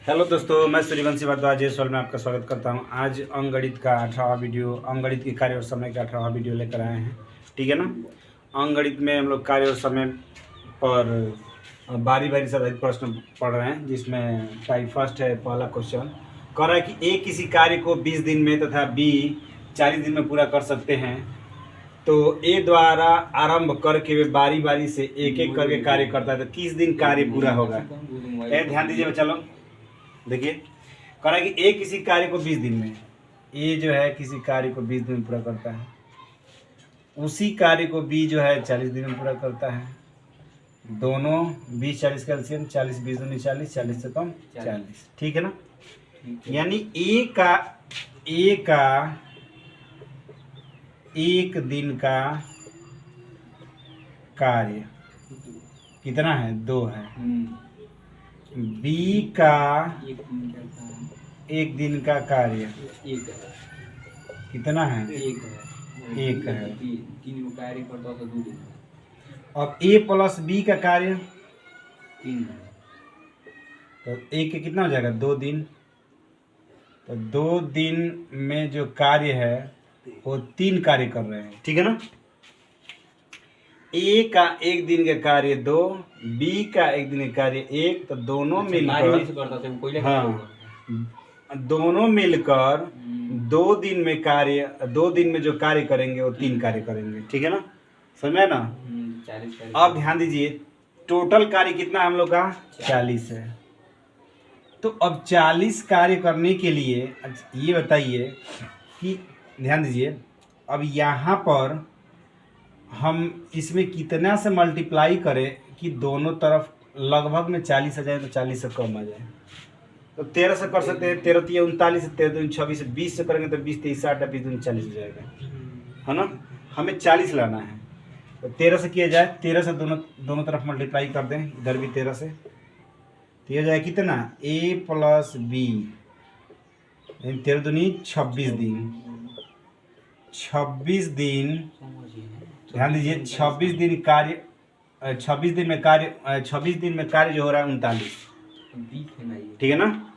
Hello दोस्तों, मैं सूर्यवंशी भारद्वाज में आपका स्वागत करता हूं। आज अंकगणित का 18वां वीडियो, अंकगणित के कार्य और समय का 18वां वीडियो लेकर आए हैं। ठीक है ना। अंकगणित में हम लोग कार्य और समय पर बारी बारी से आधारित प्रश्न पढ़ रहे हैं, जिसमें टाइप फर्स्ट है। पहला क्वेश्चन कह रहा है कि ए किसी कार्य को 20 दिन में तथा बी 40 दिन में पूरा कर सकते हैं, तो ए द्वारा आरंभ करके वे बारी बारी से एक एक करके कार्य करता है, तो किस दिन कार्य पूरा होगा। ध्यान दीजिए बच्चा लोग, देखिए कह रहा है कि ए किसी कार्य को 20 दिन में, ए जो है किसी कार्य को 20 दिन में पूरा करता है, उसी कार्य को बी जो है 40 दिन में पूरा करता है। दोनों 20-40 का एलसीएम 40 20 दूनी 40, 40 से कम 40। ठीक है ना। यानी ए का एक दिन का कार्य कितना है? 2 है। बी का एक दिन का कार्य कितना है? 1 है। अब ए प्लस बी का कार्य 3 है, तो एक के कितना हो जाएगा? 2 दिन। तो 2 दिन में जो कार्य है वो 3 कार्य कर रहे हैं। ठीक है ना। ए का एक दिन का कार्य 2, बी का एक दिन का कार्य 1, तो दोनों मिलकर, हाँ, दोनों मिलकर 2 दिन में कार्य, 2 दिन में जो कार्य करेंगे वो 3 कार्य करेंगे। ठीक है ना, समझ में ना। अब ध्यान दीजिए, टोटल कार्य कितना हम लोग का? 40 है। तो अब 40 कार्य करने के लिए ये बताइए कि, ध्यान दीजिए, अब यहाँ पर हम इसमें कितना से मल्टीप्लाई करें कि दोनों तरफ लगभग में 40 आ जाए, तो 40 से कम आ जाए। तो 13 से कर सकते हैं, 13 3 39, 13 2 26, 20 से करेंगे तो 20 23 60 20 2 40 हो जाएगा, है ना। हमें 40 लाना है, तो 13 से किया जाए, 13 से दोनों तरफ मल्टीप्लाई कर दें, इधर भी 13 से, तो यह जाए कितना? ए प्लस बी, 13 दूनी 26 दिन। 26 दिन, ध्यान दीजिए, 26 दिन कार्य, 26 दिन में कार्य, 26 दिन में कार्य जो हो रहा है 39। ठीक है ना।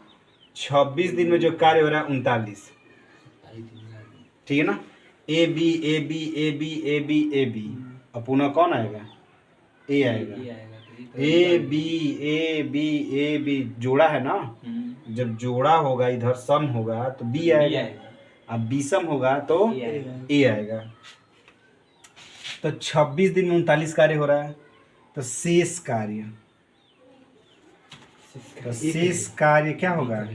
26 दिन में जो कार्य हो रहा है 39। ठीक है ना। A B A B A B A B A B, अब पुनः कौन आएगा? ए आएगा। A B A B A B जोड़ा है ना, जब जोड़ा होगा इधर सम होगा तो बी आएगा, अब बी सम होगा तो ए आएगा। तो 26 दिन में 39 कार्य हो रहा है, तो शेष कार्य, तो शेष कार्य क्या होगा?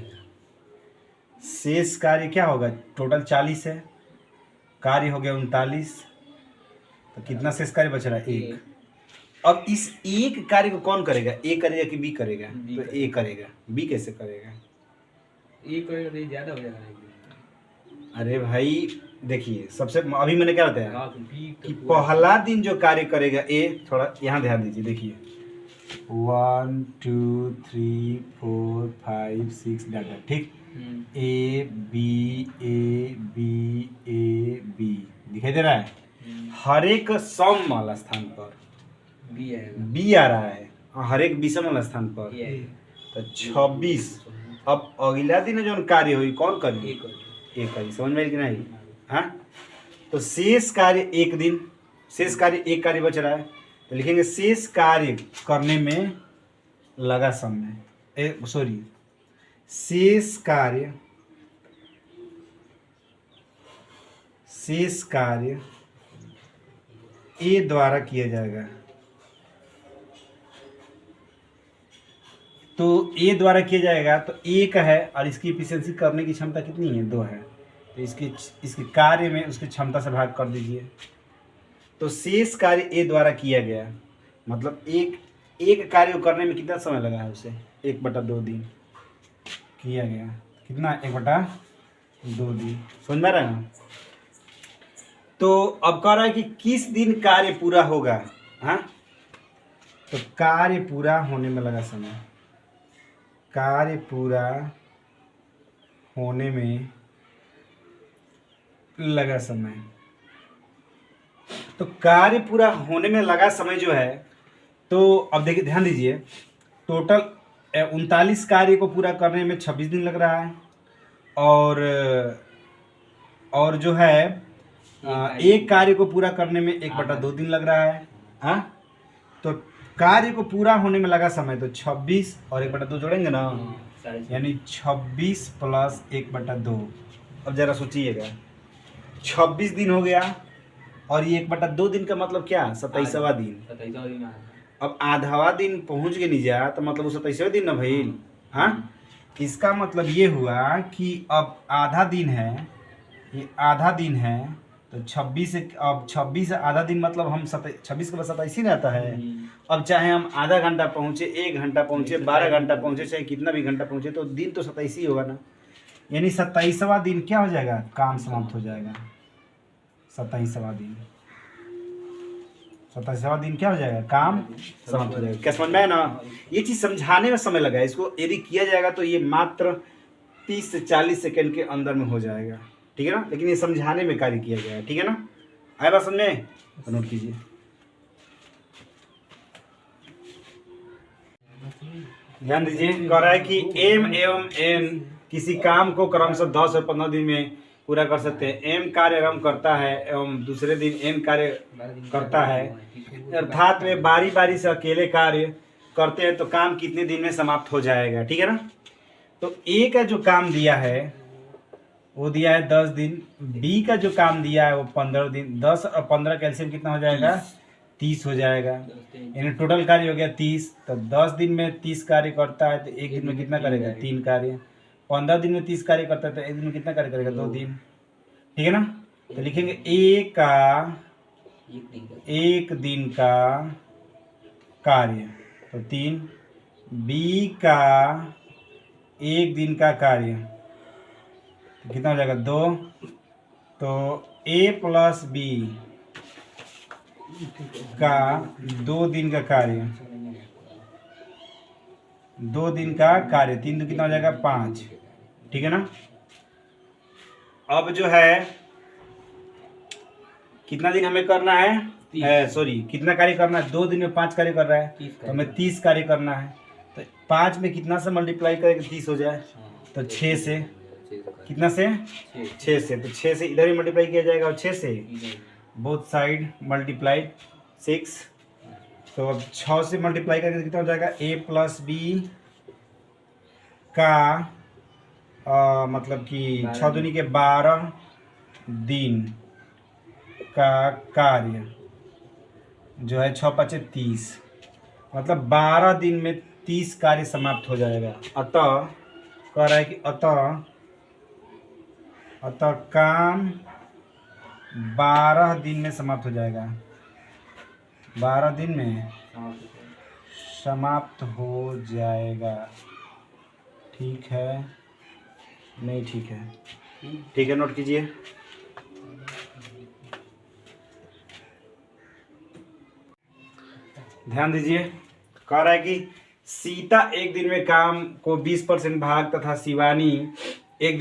शेष कार्य क्या होगा? टोटल 40 है, कार्य हो गया 39, तो कितना शेष कार्य बच रहा है? 1। अब इस एक कार्य को कौन करेगा? ए करेगा कि बी करेगा? तो ए करेगा। बी कैसे करेगा? ए करेगा तो ज्यादा हो जाएगा। अरे भाई देखिए, सबसे अभी मैंने क्या बताया कि पहला दिन जो कार्य करेगा ए, थोड़ा यहाँ ध्यान दीजिए, देखिए 1 2 3 4 5 6 डाटा। ठीक, ए बी दिखाई दे रहा है। हर एक सम वाला स्थान पर बी आ रहा है, हर एक विषम वाला स्थान पर। तो 26, अब अगला दिन जो कार्य हुई कौन करी? एक करी। समझ में आई कि नहीं? हाँ, तो शेष कार्य 1 दिन, शेष कार्य 1 कार्य बच रहा है, तो लिखेंगे शेष कार्य करने में लगा समय, सॉरी, शेष कार्य ए द्वारा किया जाएगा। तो ए द्वारा किया जाएगा, तो 1 है और इसकी एफिशिएंसी करने की क्षमता कितनी है? 2 है, तो इसके कार्य में उसकी क्षमता से भाग कर दीजिए। तो शेष कार्य ए द्वारा किया गया, मतलब एक कार्य को करने में कितना समय लगा है? उसे 1/2 दिन किया गया। कितना? 1/2 दिन। समझ में आ रहा है ना। तो अब कह रहा है कि किस दिन कार्य पूरा होगा। हाँ, तो कार्य पूरा होने में लगा समय, कार्य पूरा होने में लगा समय, तो कार्य पूरा होने में लगा समय जो है, तो अब देखिए, ध्यान दीजिए, टोटल 39 कार्य को पूरा करने में 26 दिन लग रहा है, और जो है एक कार्य को पूरा करने में 1/2 दिन लग रहा है। हाँ, तो कार्य को पूरा होने में लगा समय तो 26 और 1/2 जोड़ेंगे ना, यानी 26 प्लस 1/2। अब जरा सोचिएगा, 26 दिन हो गया और ये 1/2 दिन का मतलब क्या, 27वां दिन। अब आधावा दिन पहुंच गए नहीं जा तो मतलब 27वां दिन ना भइल। हाँ, इसका मतलब ये हुआ कि अब आधा दिन है, ये आधा दिन है, तो 26 अब 26 आधा दिन मतलब हम 26 के बाद 27 ही रहता है। अब चाहे हम आधा घंटा पहुँचे, 1 घंटा पहुँचे, 12 घंटा पहुँचे, चाहे कितना भी घंटा पहुँचे, तो दिन तो 27 ही होगा ना। यानी 27वां दिन क्या हो जाएगा, काम समाप्त हो जाएगा। 27वां दिन, 27वां दिन क्या हो जाएगा, काम समाप्त हो जाएगा। क्या समझ में आया ना? ये चीज़ समझाने में समय लगा है, इसको यदि किया जाएगा तो ये मात्र 30 से 40 सेकंड के अंदर में हो जाएगा, ठीक है ना। लेकिन ये समझाने में कार्य किया गया है, ठीक है ना। आया बात समझ में? तो नोट कीजिए। ध्यान दीजिए, कह रहा है कि एम एवं एन किसी काम को क्रमशः 10 और 15 दिन में पूरा कर सकते हैं। एम कार्य आरंभ करता है एवं दूसरे दिन एन कार्य करता है, अर्थात वे बारी बारी से अकेले कार्य करते हैं, तो काम कितने दिन में समाप्त हो जाएगा, ठीक है ना। तो ए का जो काम दिया है वो दिया है 10 दिन, बी का जो काम दिया है वो 15 दिन। 10 और 15 कैल्शियम कितना हो जाएगा, 30 हो जाएगा, यानी टोटल कार्य हो गया 30। तो 10 दिन में 30 कार्य करता है तो एक दिन में कितना करेगा, 3 कार्य। 15 दिन में 30 कार्य करता है तो एक दिन में कितना कार्य करेगा, 2 दिन, ठीक है ना। तो लिखेंगे ए का एक दिन का कार्य तो 3, बी का एक दिन का कार्य तो कितना हो जाएगा, 2। तो ए प्लस बी का 2 दिन का कार्य, 2 दिन का कार्य, 3 तो कितना हो जाएगा, 5, ठीक है ना। अब जो है कितना दिन हमें करना है, सॉरी कितना कार्य करना है, 2 दिन में 5 कार्य कर रहा है तो हमें 30 कार्य करना है। तो 5 में कितना से मल्टीप्लाई करेंगे 30 हो जाए, तो 6 से, कितना से, 6 से। तो 6 से इधर ही मल्टीप्लाई किया जाएगा और 6 से बोथ साइड मल्टीप्लाई 6। तो अब 6 से मल्टीप्लाई करके कितना हो जाएगा, ए प्लस बी का मतलब कि 6 दूनी के 12 दिन का कार्य जो है 6 5 30, मतलब 12 दिन में 30 कार्य समाप्त हो जाएगा। अतः कह रहा है कि अतः काम 12 दिन में समाप्त हो जाएगा, 12 दिन में समाप्त हो जाएगा, ठीक है, नहीं ठीक है, ठीक है, नोट कीजिए। ध्यान दीजिए, कह रहा है कि सीता एक दिन में काम को 20% भाग तथा शिवानी एक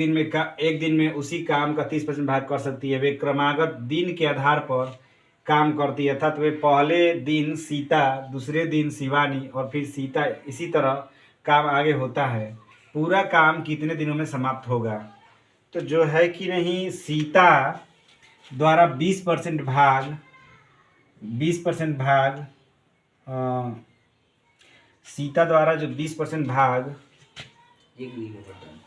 दिन में उसी काम का 30% भाग कर सकती है। वे क्रमागत दिन के आधार पर काम करती है, अर्थात वे पहले दिन सीता, दूसरे दिन शिवानी और फिर सीता, इसी तरह काम आगे होता है। पूरा काम कितने दिनों में समाप्त होगा? तो जो है कि नहीं, सीता द्वारा 20% भाग सीता द्वारा जो 20% भाग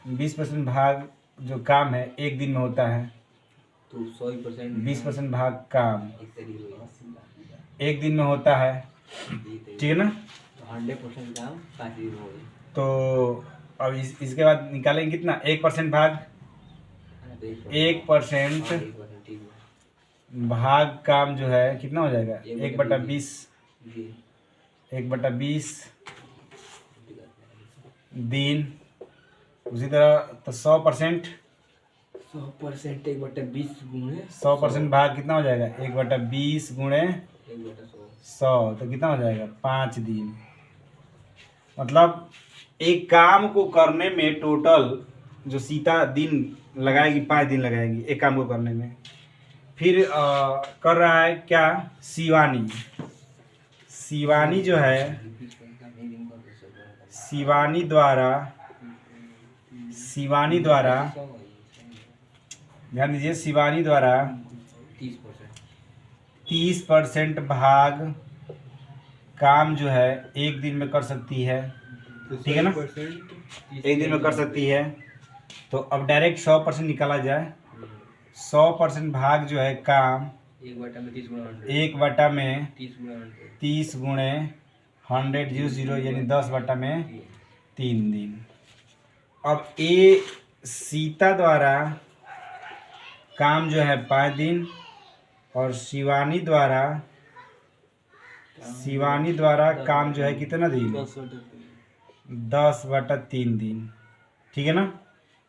20% भाग जो काम है एक दिन में होता है, तो 20% भाग काम एक दिन में होता है, ठीक है ना। 100% काम 5 दिन हो गए। तो अब इसके बाद निकालेंगे कितना, 1% भाग, 1% भाग काम जो है कितना हो जाएगा, 1/20 दिन। उसी तरह तो 100% 1/20 गुणे 100% भाग कितना हो जाएगा, 1/20 गुणे 100, तो कितना हो जाएगा, 5 दिन। मतलब एक काम को करने में टोटल जो सीता दिन लगाएगी, 5 दिन लगाएगी एक काम को करने में। फिर कर रहा है क्या, शिवानी जो है शिवानी द्वारा ध्यान दीजिए, शिवानी द्वारा 30% भाग काम जो है एक दिन में कर सकती है, ठीक है ना, एक दिन में कर सकती है। तो अब डायरेक्ट 100% निकाला जाए। 100% भाग जो है काम 1/30 में 30 गुणे 100 0 यानी 10/3 दिन। अब ए सीता द्वारा काम जो है 5 दिन और शिवानी द्वारा काम जो है कितना दिन, 10/3 दिन, ठीक है ना।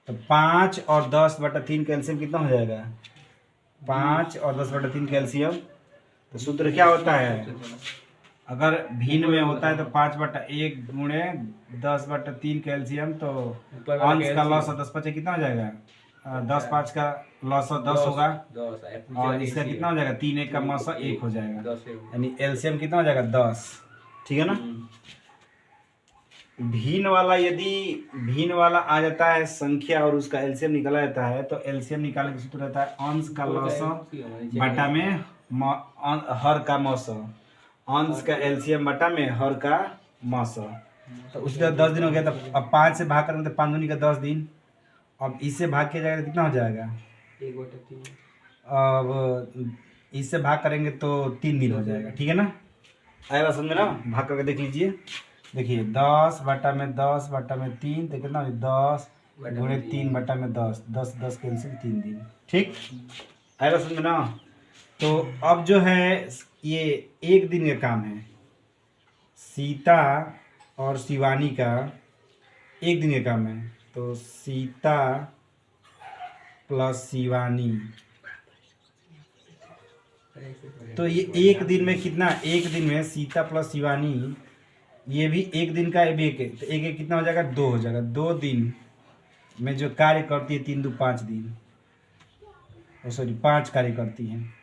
तो 5 और 10/3 का एलसीएम कितना हो जाएगा, 5 और 10/3 का एलसीएम। तो सूत्र क्या होता है, अगर भिन्न में होता है तो 5/1 गुणे 10/3 का एलसीएम, तो अंश का लॉस 10/5 कितना हो जाएगा, 10/5 का लॉस 10 होगा और इसका कितना हो जाएगा, 3 1 का मौसा 1 हो जाएगा, यानी एलसीएम कितना हो जाएगा 10, ठीक है ना। भिन्न वाला आ जाता है संख्या और उसका एलसीएम निकाला जाता है, तो एलसीएम निकालने का सूत्र रहता है अंश का लॉस बटा में हर का मौसा, अंश का एलसीएम बटा में हर का मौसा। तो उसके बाद 10 दिन हो गया, तो अब 5 से भाग करेंगे तो 5 दूनी का 10 दिन। अब इससे भाग किया जाएगा तो कितना हो जाएगा, 1/3। अब इससे भाग करेंगे तो 3 दिन हो जाएगा, ठीक है ना। आएगा समझ में ना, भाग करके देख लीजिए। देखिए 10/10/3 तो कितना, 10 गुणे 3/10, 10 कैंसिल 3 दिन, ठीक। आएगा समझ में ना। तो अब जो है ये एक दिन का काम है, सीता और शिवानी का एक दिन का काम है। तो सीता प्लस शिवानी, तो ये एक दिन में कितना, एक दिन में सीता प्लस शिवानी, ये भी एक दिन का, एक है तो एक कितना हो जाएगा, 2 हो जाएगा। 2 दिन में जो कार्य करती है 3 2 5 दिन, सॉरी 5 कार्य करती हैं।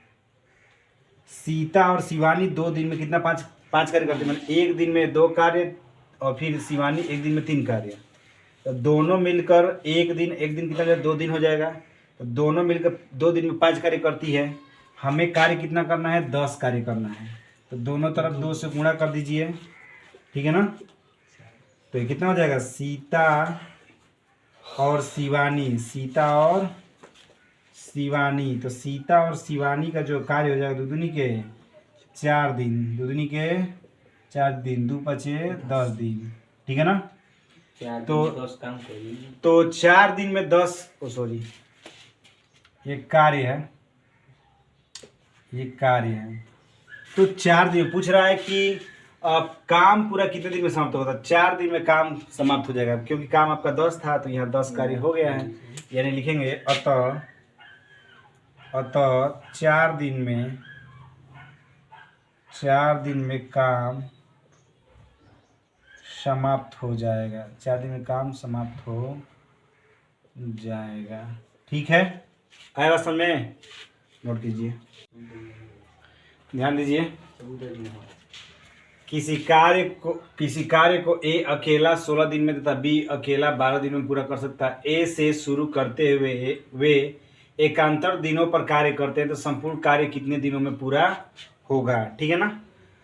सीता और शिवानी 2 दिन में कितना, 5 कार्य करती है, मतलब एक दिन में 2 कार्य और फिर शिवानी एक दिन में 3 कार्य। तो दोनों मिलकर एक दिन कितना हो जाएगा, 2 दिन हो जाएगा। तो दोनों मिलकर 2 दिन में 5 कार्य करती है। हमें कार्य कितना करना है, 10 कार्य करना है। तो दोनों तरफ 2 से गुणा कर दीजिए, ठीक है ना। तो ये कितना हो जाएगा, सीता और शिवानी, तो सीता और शिवानी का जो कार्य हो जाएगा, दुदुनी के 4 दिन, 2 5 10 दिन, ठीक है ना। तो 4 दिन में 10, सॉरी ये कार्य है, तो 4 दिन पूछ रहा है कि काम पूरा कितने दिन में समाप्त होगा। 4 दिन में काम समाप्त हो जाएगा, क्योंकि काम आपका 10 था तो यहाँ 10 कार्य हो गया है, यानी लिखेंगे अतः 4 दिन में काम समाप्त हो जाएगा, 4 दिन में काम समाप्त हो जाएगा, ठीक है। आएगा समझ में, नोट कीजिए, ध्यान दीजिए। किसी कार्य को ए अकेला 16 दिन में तथा बी अकेला 12 दिन में पूरा कर सकता है। ए से शुरू करते हुए वे एकांतर दिनों पर कार्य करते हैं, तो संपूर्ण कार्य कितने दिनों में पूरा होगा, ठीक है ना।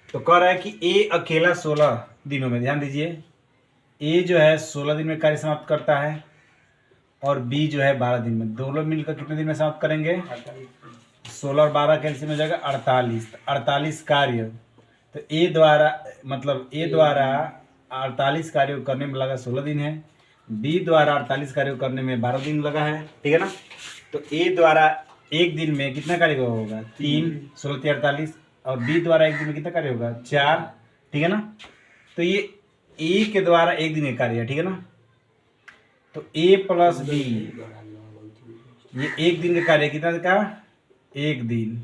तो कह रहा है कि ए अकेला 16 दिनों में, ध्यान दीजिए, ए जो है 16 दिन में कार्य समाप्त करता है और बी जो है 12 दिन में, दोनों मिलकर कितने दिन में समाप्त करेंगे, 16 और 12 कैंसिल हो जाएगा 48 कार्य। तो ए द्वारा 48 कार्य करने में लगा 16 दिन है, बी द्वारा 48 कार्य करने में 12 दिन लगा है, ठीक है ना। तो ए द्वारा एक दिन में कितना कार्य होगा, 3 16 3 48, और बी द्वारा एक दिन में कितना कार्य होगा, 4, ठीक है ना। तो ये ए के द्वारा एक दिन का कार्य है, ठीक है ना। तो ए प्लस बी, ये एक दिन का कार्य कितना का, 1 दिन,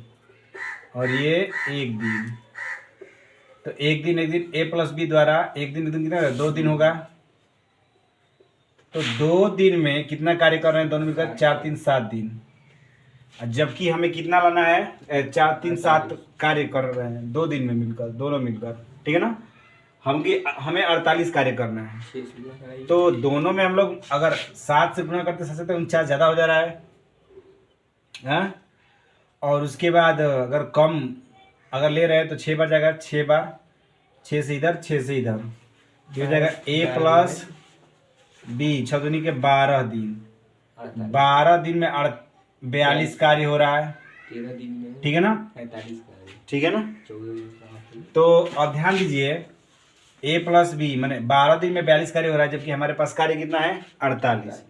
और ये 1 दिन। तो एक दिन ए प्लस बी द्वारा एक दिन कितना, 2 दिन होगा। तो 2 दिन में कितना कार्य कर रहे हैं दोनों मिलकर, 4 3 7 दिन। जबकि हमें कितना लाना है, 4 3 7 कार्य कर रहे हैं 2 दिन में मिलकर, दोनों मिलकर, ठीक है ना। हमें 48 कार्य करना है। 6 से गुना कराइए। तो दोनों में हम लोग अगर 7 से गुना करते सबसे तो 49 ज़्यादा हो जा रहा है, हाँ? और उसके बाद अगर कम अगर ले रहे हैं तो 6 बार जाएगा, 6 बार, 6 से इधर, 6 से इधर, ये हो जाएगा a प्लस b, 6 दूनी के 12 दिन, 12 दिन में 42 कार्य हो रहा है, 13 दिन में ठीक है ना? 45 कराइए। ठीक है ना? 14 दिन समाप्त। तो अब ध्यान दीजिए, a प्लस बी मैंने 12 दिन में 42 कार्य हो रहा है, जबकि हमारे पास कार्य कितना है 48।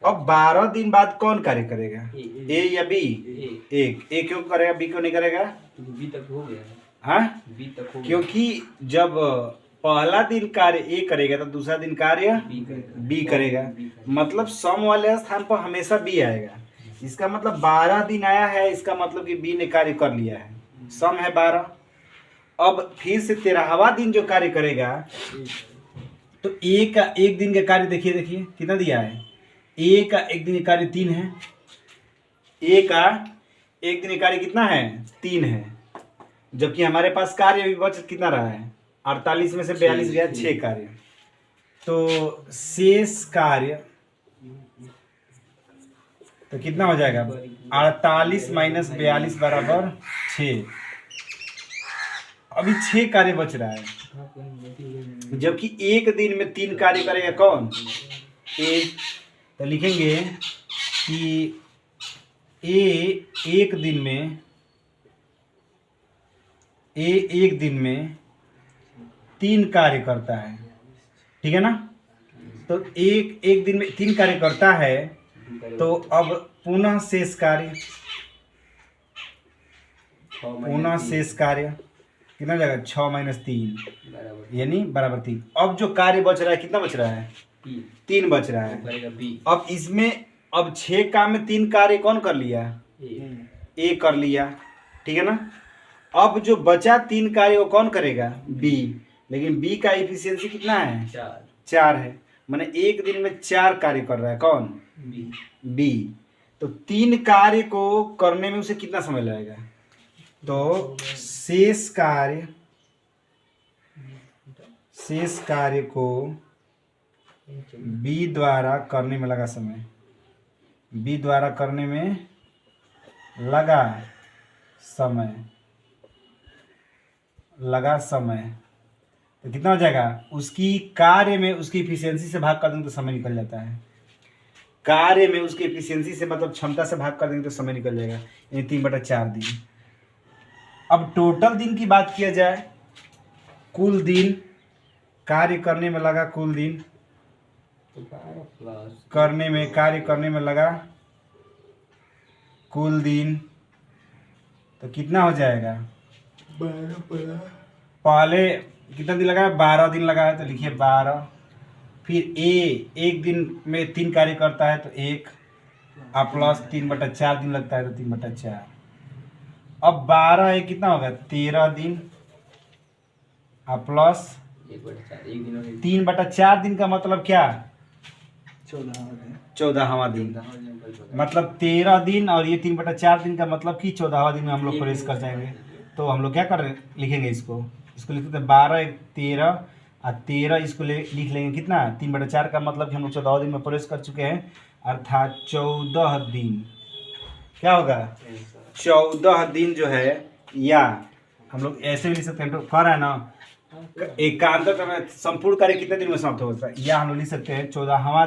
अब 12 दिन बाद कौन कार्य करेगा, a या b? a क्यों करेगा, b क्यों नहीं करेगा? बी तक हो गया है। हाँ, बी तक हो गया। क्योंकि जब पहला दिन कार्य ए करेगा तो दूसरा दिन कार्य बी करेगा, मतलब सम वाले स्थान पर हमेशा बी आएगा। इसका मतलब 12 दिन आया है, इसका मतलब कि बी ने कार्य कर लिया है, सम है 12। अब फिर से 13वां दिन जो कार्य करेगा तो ए का एक दिन का कार्य देखिए कितना दिया है, ए का एक दिन का कार्य 3 है, ए का एक दिन का कार्य कितना है 3 है, जबकि हमारे पास कार्य अभी बच कितना रहा है 48 में से 42 गया, 6 कार्य। तो शेष कार्य तो कितना हो जाएगा 48 माइनस 42 बराबर 6। अभी 6 कार्य बच रहा है, जबकि एक दिन में 3 कार्य करेगा कौन, ए। तो लिखेंगे कि ए एक दिन में 3 कार्य करता है, ठीक है ना? तो एक दिन में 3 कार्य करता है, तो अब पुनः शेष कार्य कितना हो जाएगा 6 माइनस 3 यानी बराबर 3। अब जो कार्य बच रहा है कितना बच रहा है 3 बच रहा है। अब इसमें अब 6 काम में 3 कार्य कौन कर लिया, ए कर लिया, ठीक है ना? अब जो बचा 3 कार्य वो कौन करेगा, बी। लेकिन बी का इफिशियंसी कितना है 4 है, माने एक दिन में 4 कार्य कर रहा है कौन, बी। तो 3 कार्य को करने में उसे कितना समय लगेगा, तो शेष कार्य को बी द्वारा करने में लगा समय, बी द्वारा करने में लगा समय तो कितना हो जाएगा, उसकी कार्य में उसकी इफिशियंसी से भाग कर देंगे तो समय निकल जाता है। कार्य में उसकी इफिशियंसी से मतलब क्षमता से भाग कर देंगे तो समय निकल जाएगा, यानी 3/4 दिन। अब टोटल दिन की बात किया जाए, कुल दिन कार्य करने में लगा, कुल दिन कार्य करने में लगा कुल दिन, तो कितना हो जाएगा, पहले कितना दिन लगा है 12 दिन लगा है, तो लिखिए 12। फिर ए एक दिन में 3 कार्य करता है तो 1 प्लस 3/4 दिन लगता है तो 3/4। अब 12 एक कितना होगा 13 दिन प्लस 3/4 दिन का मतलब क्या 14वां दिन, मतलब 13 दिन और ये 3/4 दिन का मतलब कि 14वां दिन में हम लोग प्रवेश कर जाएंगे। तो हम लोग क्या कर रहे लिखेंगे, इसको लिखते थे 12 1 13 और 13 इसको लिख लेंगे कितना 3/4 का मतलब कि हम लोग 14वां दिन में प्रवेश कर चुके हैं, अर्थात 14 दिन क्या होगा 14 दिन जो है, या हम लोग ऐसे भी लिख सकते हैं, तो कर रहा है ना एकांतर में संपूर्ण कार्य कितने दिन में समाप्त होता है, या हम लोग लिख सकते हैं 14वां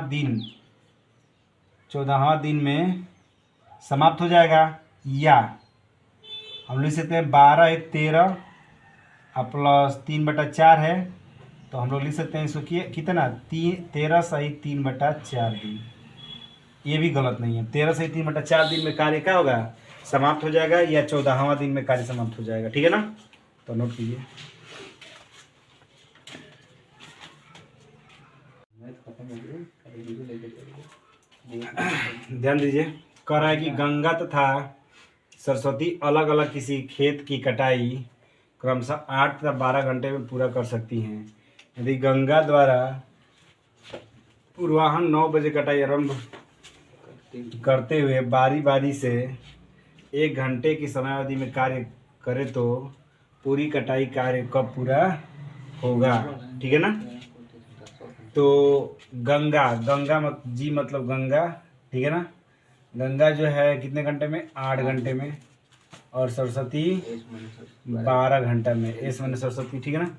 दिन में समाप्त हो जाएगा, या हम लिख सकते हैं 12 1 13 प्लस 3/4 है, तो हम लोग लिख सकते हैं इसको कितना 13 सही 3/4 दिन। ये भी गलत नहीं है, 13 सही 3/4 दिन में कार्य क्या होगा समाप्त हो जाएगा, या 14वां दिन में कार्य समाप्त हो जाएगा, ठीक है ना? तो नोट कीजिए। ध्यान दीजिए, कह रहा है कि गंगा तथा सरस्वती अलग अलग किसी खेत की कटाई क्रमशः 8 तथा 12 घंटे में पूरा कर सकती हैं। यदि गंगा द्वारा पूर्वाह्न 9 बजे कटाई आरंभ करते हुए बारी बारी से 1 घंटे की समयावधि में कार्य करे तो पूरी कटाई कार्य कब पूरा होगा, ठीक है ना। तो गंगा, गंगा जी मतलब गंगा, ठीक है ना। गंगा जो है कितने घंटे में, 8 घंटे में, और सरस्वती 12 घंटा में। एस मैंने सरस्वती, ठीक है ना।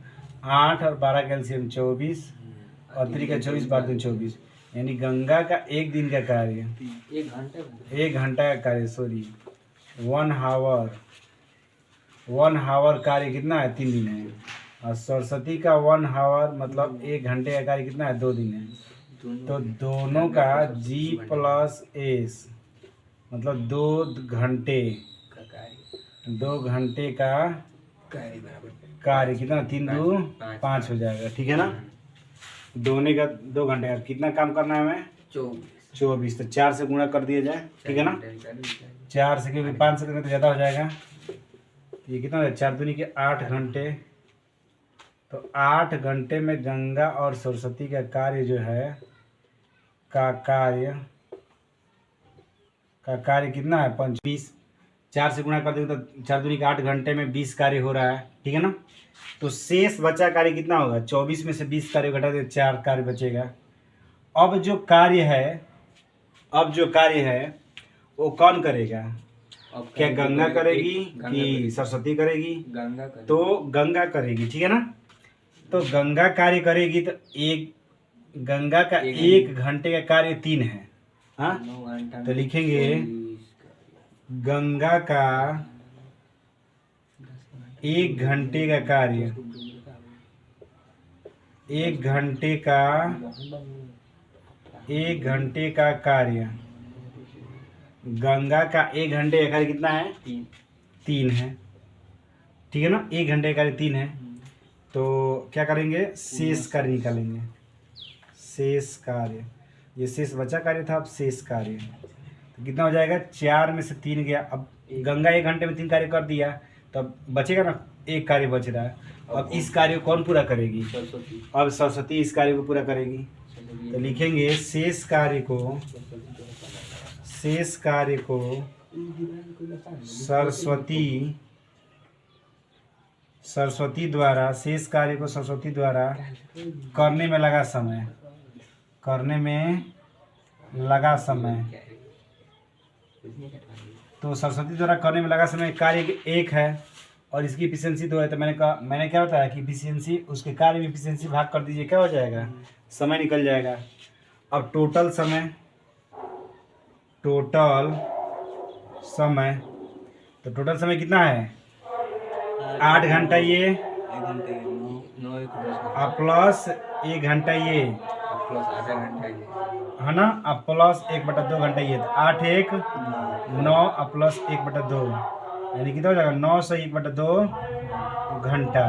8 और 12 कैल्शियम 24, और 3 का 24, 12 दिन 24, यानी गंगा का एक दिन का कार्य, 1 घंटा का कार्य, सॉरी 1 हावर कार्य कितना है, 3 दिन है। और सरस्वती का 1 हावर मतलब 1 घंटे का कार्य कितना है, 2 दिन है। तो दोनों का G प्लस एस मतलब 2 घंटे, 2 घंटे का कार्य कितना, 3 2 5 हो जाएगा, ठीक है ना। दोनों का 2 घंटे का कितना काम करना है हमें, 24। तो 4 से गुणा कर दिया जाए, ठीक है ना। 4 से, क्योंकि 5 से तो ज़्यादा हो जाएगा। ये कितना है, 4 दूनी के 8 घंटे। तो 8 घंटे में गंगा और सरस्वती का कार्य जो है कार्य कितना है, 20। 4 से गुणा कर देंगे तो 4 दूनी के 8 घंटे में 20 कार्य हो रहा है, ठीक है ना। तो शेष बचा कार्य कितना होगा, 24 में से 20 कार्य घटा दे, 4 कार्य बचेगा। अब जो कार्य है वो कौन करेगा, क्या गंगा करेगी कि सरस्वती करेगी, तो गंगा करेगी, ठीक है ना। तो गंगा कार्य करेगी, तो गंगा का 1 घंटे का कार्य 3 है, हाँ। तो लिखेंगे गंगा का 1 घंटे का कार्य, 1 घंटे का कार्य, गंगा का 1 घंटे का कार्य कितना है, 3 है, ठीक है ना। 1 घंटे का कार्य 3 है। तो क्या करेंगे, शेष कार्य निकालेंगे। शेष कार्य, ये शेष बचा कार्य था, अब शेष कार्य तो कितना हो जाएगा, 4 में से 3 गया। अब गंगा 1 घंटे में 3 कार्य कर दिया, तो अब बचेगा ना, 1 कार्य बच रहा है। अब इस कार्य को कौन पूरा करेगी, अब सरस्वती इस कार्य को पूरा करेगी। तो लिखेंगे शेष कार्य को सरस्वती द्वारा, शेष कार्य को सरस्वती द्वारा करने में लगा समय, तो सरस्वती द्वारा करने में लगा समय कार्य 1 है और इसकी एफिशिएंसी 2 है। तो मैंने क्या बताया कि एफिशिएंसी, उसके कार्य में एफिशिएंसी भाग कर दीजिए, क्या हो जाएगा, समय निकल जाएगा। अब टोटल समय, तो टोटल समय कितना है, 8 घंटा ये, अब प्लस 1 घंटा ये, है ना। अब प्लस 1/2 घंटा ये, तो 8 1 9 और प्लस 1/2, यानी कितना हो जाएगा, 9 से 1/2 घंटा।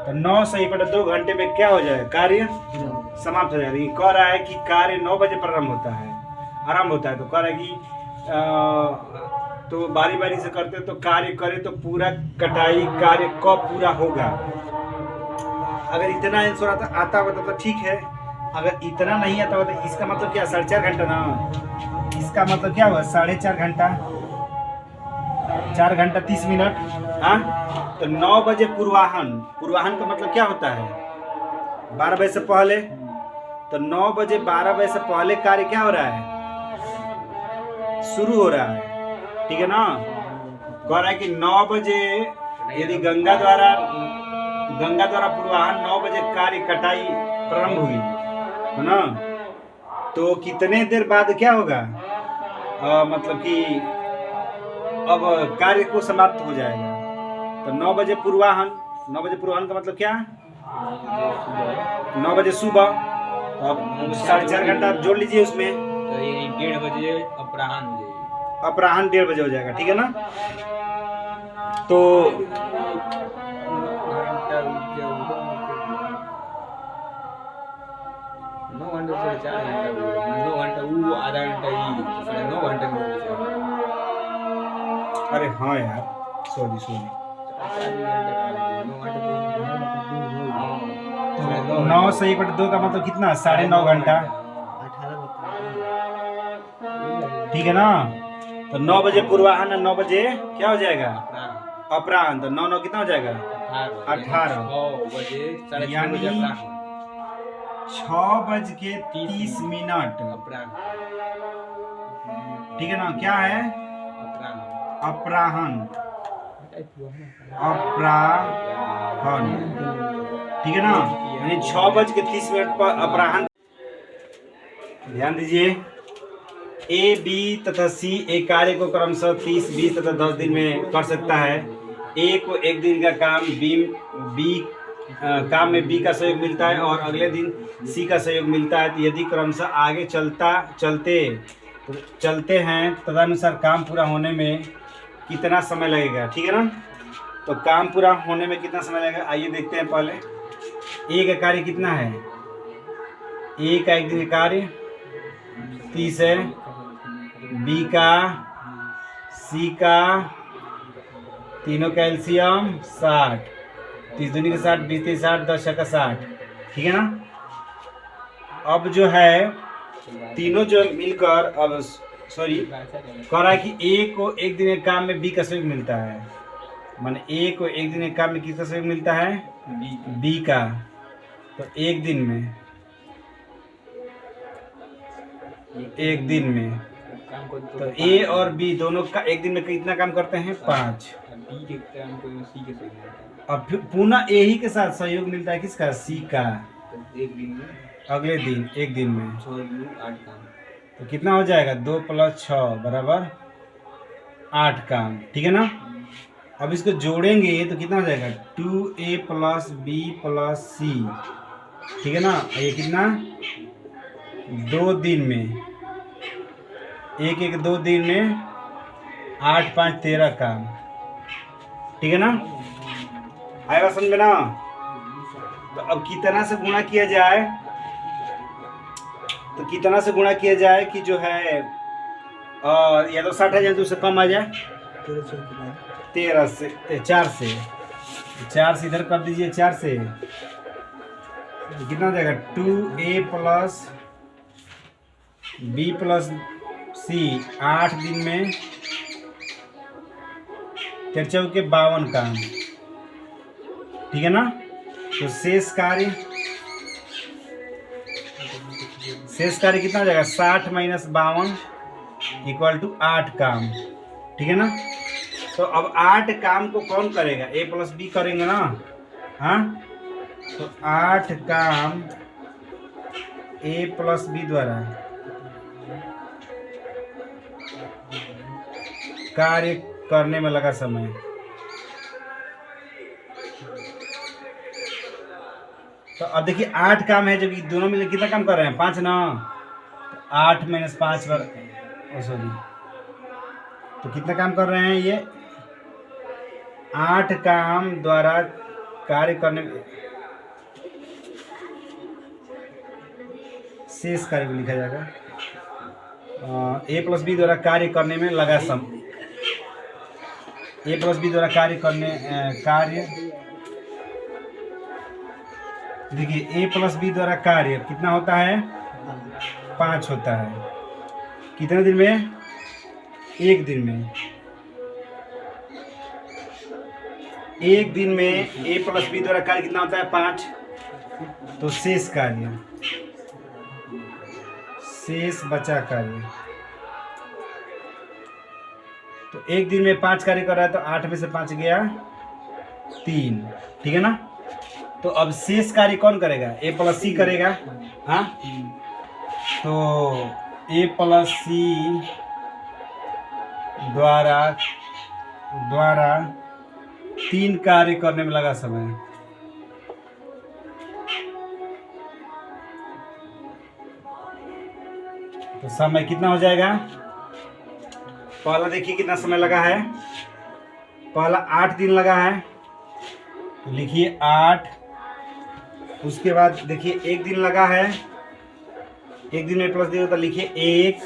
तो 9 से 1/2 घंटे में क्या हो जाएगा, कार्य समाप्त हो जाएगा। ये कह रहा है कि कार्य 9 बजे आरंभ होता है। तो कह रहा है कि तो बारी बारी से करते तो कार्य करे तो पूरा कटाई कार्य कब पूरा होगा। अगर इतना आंसर आता होता तो ठीक है, अगर इतना नहीं आता होता, इसका मतलब क्या, 4.5 घंटा ना, इसका मतलब क्या हुआ, 4.5 घंटा, 4 घंटा 30 मिनट, हाँ। तो 9 बजे पूर्वाहन का मतलब क्या होता है, 12 बजे से पहले। तो 9 बजे 12 बजे से पहले कार्य क्या हो रहा है, शुरू हो रहा है, ठीक है ना। कह रहा है कि 9 बजे यदि गंगा द्वारा पूर्वाहन 9 बजे कार्य कटाई प्रारंभ हुई, है ना। तो कितने देर बाद क्या होगा, मतलब कि अब कार्य को समाप्त हो जाएगा। तो 9 बजे पूर्वाहन का मतलब क्या, 9 बजे सुबह। तो अब 4.5 घंटा आप जोड़ लीजिए उसमें, तो ये 1:30 बजे अपराह्न हो जाएगी, अपराह्न 1:30 बजे हो जाएगा, ठीक है ना। तो 9 घंटे से 4 घंटा, 2 घंटा वो, आधा घंटा ये, तो साढ़े 9 घंटे में हो जाएगा। अरे हाँ यार, सॉरी 9 से 1/2 का मतलब कितना, 9.5 घंटा, ठीक है ना। तो 9 बजे पूर्वाहन, 9 बजे क्या हो जाएगा, अपराह्न। तो 9 कितना हो जाएगा, 18 बजे 6:30 यानी बजे अपराह्न 6:30 अपराह्न ठीक है ना। क्या है? अपराह्न ठीक है ना। यानी 6:30 पर अपराह्न। ध्यान दीजिए, ए, बी तथा सी एक कार्य को क्रमशः 30, 20 तथा 10 दिन में कर सकता है। ए को एक दिन का काम काम में बी का सहयोग मिलता है और अगले दिन सी का सहयोग मिलता है। तो यदि क्रमशः आगे चलते हैं तदनुसार काम पूरा होने में कितना समय लगेगा, ठीक है ना। तो काम पूरा होने में कितना समय लगेगा, आइए देखते हैं। पहले ए का कार्य कितना है, ए का एक दिन का कार्य 30 है, बी का, सी का, तीनों का एलसीएम 60, 30 दूनी का 60, 20 30 60, 10 का 60, ठीक है ना। अब जो है तीनों जो मिलकर अब कह रहा है कि ए को एक दिन एक काम में बी का सहयोग मिलता है, माने ए को एक दिन एक काम में किसका सहयोग मिलता है, बी का। तो एक दिन में तो ए और बी दोनों का एक दिन में कितना काम करते हैं, 5। अब फिर पुनः ए ही के साथ सहयोग मिलता है किसका, सी का, एक दिन में, अगले दिन एक दिन में। 6 दिन 8 काम। तो कितना हो जाएगा, 2 + 6 = 8 काम, ठीक है ना। अब इसको जोड़ेंगे तो कितना हो जाएगा, 2a + b + c, ठीक है ना। ये कितना, 2 दिन में, एक 2 दिन में 8 5 13 काम, ठीक है ना। आएगा समझ में ना। तो अब कितना से गुणा किया जाए, तो कितना से गुणा किया जाए कि जो है या तो 60 है, उससे कम आ जाए, 13 से 4 से 4 से इधर कर दीजिए, 4 से कितना हो जाएगा, 2a + b + c 8 दिन में 53 के 52 काम, ठीक है ना। तो शेष कार्य कितना हो जाएगा, 60 - 52 = 8 काम, ठीक है ना। तो अब 8 काम को कौन करेगा, a + b करेंगे ना, हाँ। तो 8 काम a + b द्वारा कार्य करने में लगा समय। तो अब देखिए 8 काम है, जब दोनों मिलकर कितना काम कर रहे हैं, 5 ना। 8 - 5 तो कितना काम कर रहे हैं ये, 8 काम द्वारा कार्य करने में, शेष कार्य को लिखा जाएगा, a + b द्वारा कार्य करने में लगा समय। a + b द्वारा कार्य देखिए, a + b द्वारा कार्य कितना होता है, 5 होता है। कितने दिन में, एक दिन में। एक दिन में a + b द्वारा कार्य कितना होता है, 5। तो शेष बचा कार्य, तो एक दिन में 5 कार्य कर रहा है, तो 8 में से 5 गया 3, ठीक है ना। तो अब शेष कार्य कौन करेगा, a + c करेगा, हाँ। तो a + c द्वारा 3 कार्य करने में लगा समय। तो समय कितना हो जाएगा, पहला देखिए कितना समय लगा है, पहला 8 दिन लगा है, तो लिखिए 8। उसके बाद देखिए 1 दिन लगा है, 1 दिन में प्लस दिया तो लिखिए 1,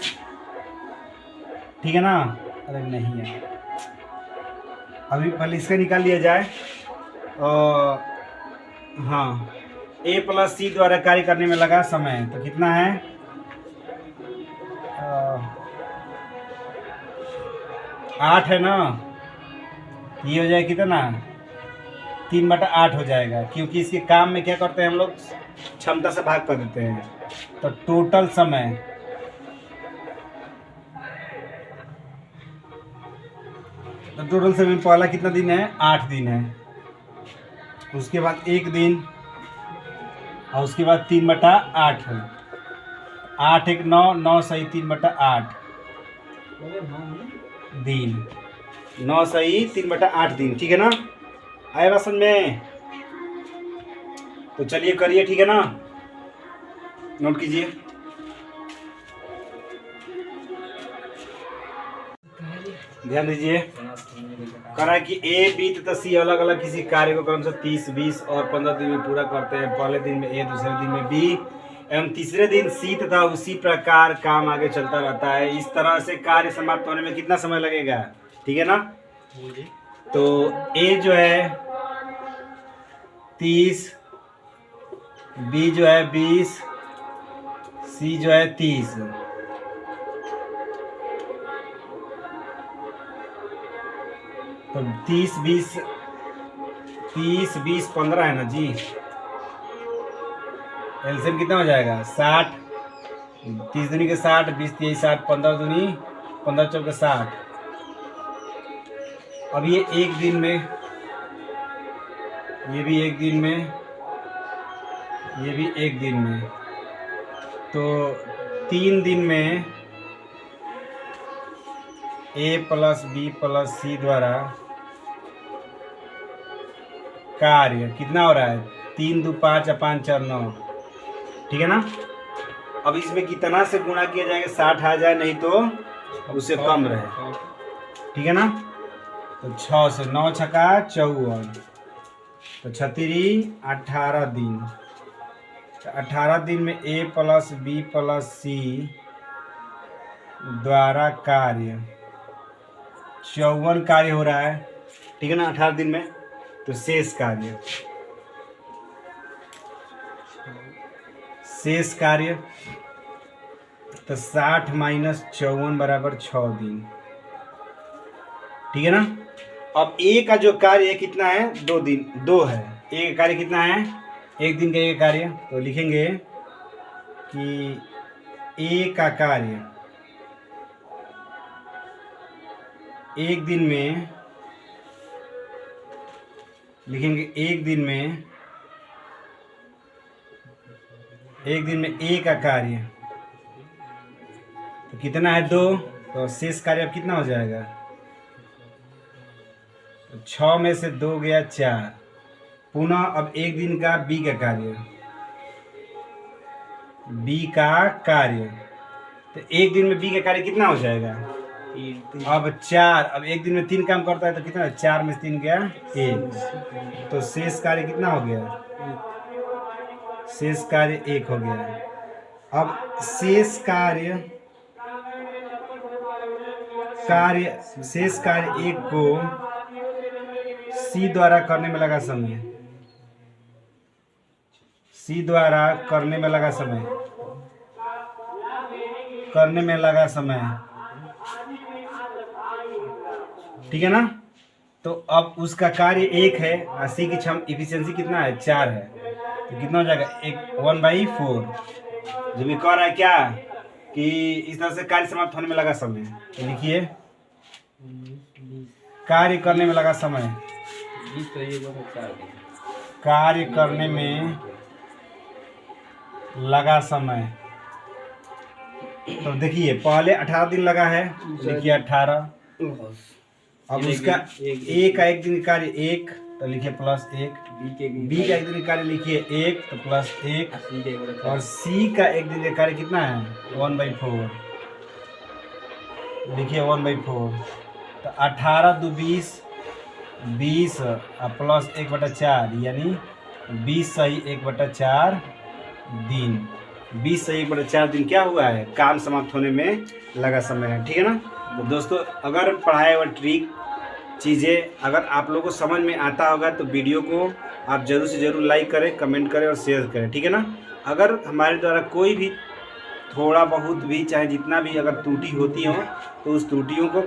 ठीक है ना। अरे नहीं है, अभी पहले इसका निकाल लिया जाए। हाँ, a + c द्वारा कार्य करने में लगा समय, तो कितना है, 8 है ना। ये हो जाए कितना, 3/8 हो जाएगा, क्योंकि इसके काम में क्या करते हैं हम लोग, क्षमता से भाग कर देते हैं। तो टोटल समय पहला कितना दिन है, 8 दिन है, उसके बाद 1 दिन, और उसके बाद 3/8 है। 8 1 9, 9 सही 3/8 दिन, 9 सही 3/8 दिन, ठीक है ना। आए बात समझ में? तो चलिए करिए, ठीक है ना, नोट कीजिए। ध्यान दीजिए, करा कि ए बी तथा सी अलग अलग किसी कार्य को क्रमशः 30 20 और 15 दिन में पूरा करते हैं। पहले दिन में ए, दूसरे दिन में बी एवं तीसरे दिन सी तथा उसी प्रकार काम आगे चलता रहता है। इस तरह से कार्य समाप्त होने में कितना समय लगेगा, ठीक है ना। तो ए जो है 30, बी जो है 20, सी जो है 30। तो 30 20 15 है ना जी। एलसीएम कितना हो जाएगा, 60। 30 दूनी के 60, 20 3 60, 15 दूनी 15 चौके 60। अब ये एक दिन में, ये भी एक दिन में, ये भी एक दिन में, तो 3 दिन में ए प्लस बी प्लस सी द्वारा कार्य कितना हो रहा है, 3 2 5 5 4 9, ठीक है ना। अब इसमें कितना से गुणा किया जाएगा, 60 आ जाए, नहीं तो उससे कम रहे, ठीक है ना। तो 6 से 9 छका 54, तो 36 18 दिन। तो 18 दिन में ए प्लस बी प्लस सी द्वारा कार्य 54 कार्य हो रहा है, ठीक है ना, 18 दिन में। तो शेष कार्य तो 60 माइनस 54 बराबर 6 दिन, ठीक है ना। अब ए का जो कार्य है कितना है, 2 दिन, 2 है। ए का कार्य कितना है, एक दिन का ए का कार्य। तो लिखेंगे कि ए का कार्य एक दिन में, लिखेंगे एक दिन में ए का कार्य तो कितना है, 2। तो शेष कार्य अब कितना हो जाएगा, 6 में से 2 गया 4। पुनः अब एक दिन का बी का कार्य, तो एक दिन में बी का कार्य कितना हो जाएगा, अब 4। अब एक दिन में 3 काम करता है तो कितना है, 4 में से 3 गया 1। तो शेष कार्य कितना हो गया, शेष कार्य 1 हो गया। अब शेष कार्य 1 को सी द्वारा करने में लगा समय, ठीक है ना। तो अब उसका कार्य 1 है और सी की इफिशियंसी कितना है, 4 है। तो कितना हो जाएगा, 1/4। जब ये कह रहा है क्या कि इस तरह से कार्य समाप्त होने में लगा समय, तो लिखिए कार्य करने में लगा समय, कार्य करने में लगा समय। तो देखिए पहले 18 दिन लगा है, लिखिए 18। अब उसका ए का एक दिन कार्य 1, तो लिखिए +1। बी का एक दिन कार्य लिखिए 1, तो +1। और सी का एक दिन कार्य कितना है, 1/4, लिखिए 1/4। तो 18 2 20, 20 प्लस 1/4 यानी 20 सही 1/4 दिन। 20 सही 1/4 दिन क्या हुआ है, काम समाप्त होने में लगा समय है, ठीक है ना। तो दोस्तों अगर पढ़ाई और ट्रिक चीज़ें अगर आप लोगों को समझ में आता होगा तो वीडियो को आप ज़रूर से ज़रूर लाइक करें, कमेंट करें और शेयर करें, ठीक है ना। अगर हमारे द्वारा कोई भी थोड़ा बहुत भी चाहे जितना भी अगर त्रुटि होती हो तो उस त्रुटियों को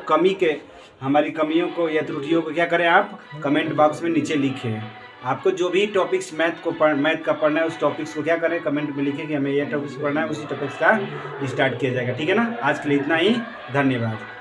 हमारी कमियों को या त्रुटियों को क्या करें, आप कमेंट बॉक्स में नीचे लिखें। आपको जो भी टॉपिक्स मैथ का पढ़ना है उस टॉपिक्स को क्या करें, कमेंट में लिखें कि हमें ये टॉपिक्स पढ़ना है, उसी टॉपिक्स का स्टार्ट किया जाएगा। ठीक है ना। आज के लिए इतना ही, धन्यवाद।